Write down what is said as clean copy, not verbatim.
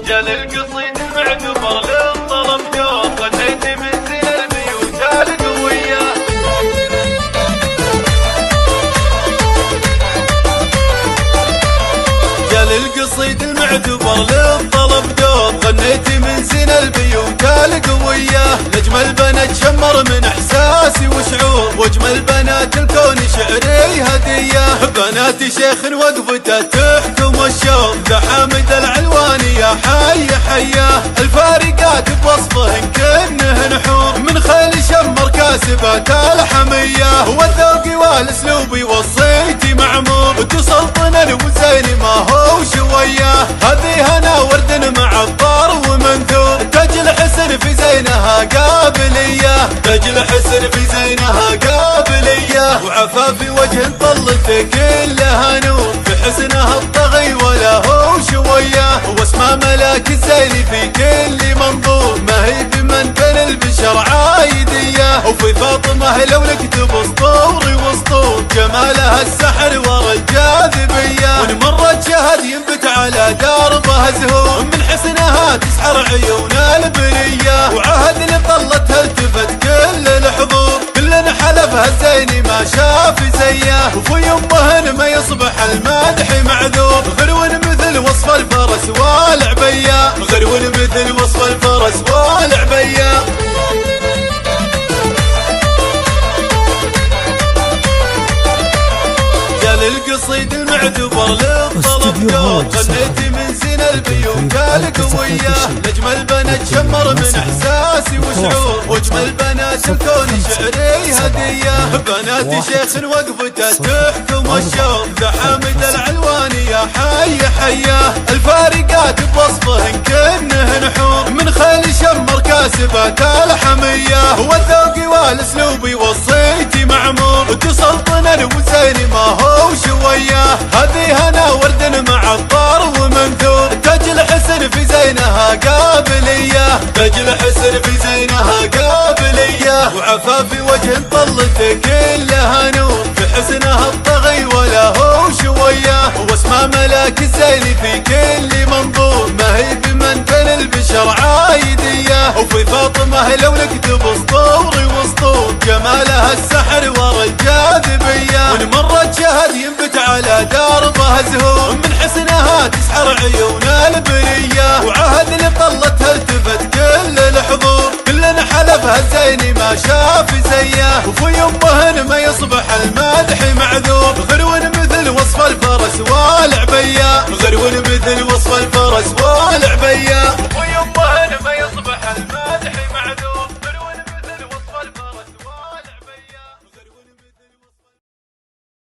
جال القصيد المعتبر للطلب جور، غنيت من زين البيوت القوية. جال القصيد المعتبر للطلب جور، غنيت من زين البيوت القوية. لأجمل بنات شمر من احساسي وشعور، واجمل بنات الكون شعري هدية. بنات شيخ وقفته تحكم الشوق، ذا حامد العلواني يا حي حياه. الفارقات بوصفهن كنهن حور، من خيل شمر كاسبات الحمية. والذوق والاسلوب وصيتي معمور، تسلطن الوزين ما هو شوية. هذه هنا ورد معطر ومنثور، تاج الحسن في زينها قابلية. تاج الحسن في زينها قابلية. وعفافي وجه طلته كلها نور، في حسنها الطغي ولا هو شوية. واسمها ملاك الزين في كل منظور، ما هي بمن كان البشر عايدية. وفي فاطمة لو نكتب اسطوري واسطور، جمالها السحر ورا الجاذبية. وان مرت شهد ينبت على دربها زهور، من حسنها تسحر عيون البرية. وعهد لطلتها التفت كل الحضور، كلنا حلفها الزين ما شاف زيه. وفي يمهن ما يصبح المدح معذور، غرو مثل وصف الفرس والعبية. غرو مثل وصف الفرس والعبية. جال القصيد المعتبر للطلب جور، غنيت من زين البيوت القوية. لأجمل بنات شمر من احساسي وشعور، واجمل بنات الكون شعري هدية. بنات شيخ وقفته تحكم الشوق، ذا حامد العلواني يا حي حياه. الفارقات بوصفهن كنهن حور، من خيل شمر كاسبات الحمية. والذوق والاسلوب وصيتي معمور، تسلطن الوزين ما هو شوية. هذه هنا ورد معطر ومنثور، تاج الحسن في زينها قابلية. تاج الحسن في زينها قابلية. وعفافي وجه طلته كلها نور، في حسنها الطغي ولا هو شوية. واسمها ملاك الزين في كل منظور، ما هي بمن كان البشر عايدية. وفي فاطمة لو نكتب اسطوري واسطور، جمالها السحر ورا الجاذبية. وان مرت شهد ينبت على دربها زهور، من حسنها تسحر عيون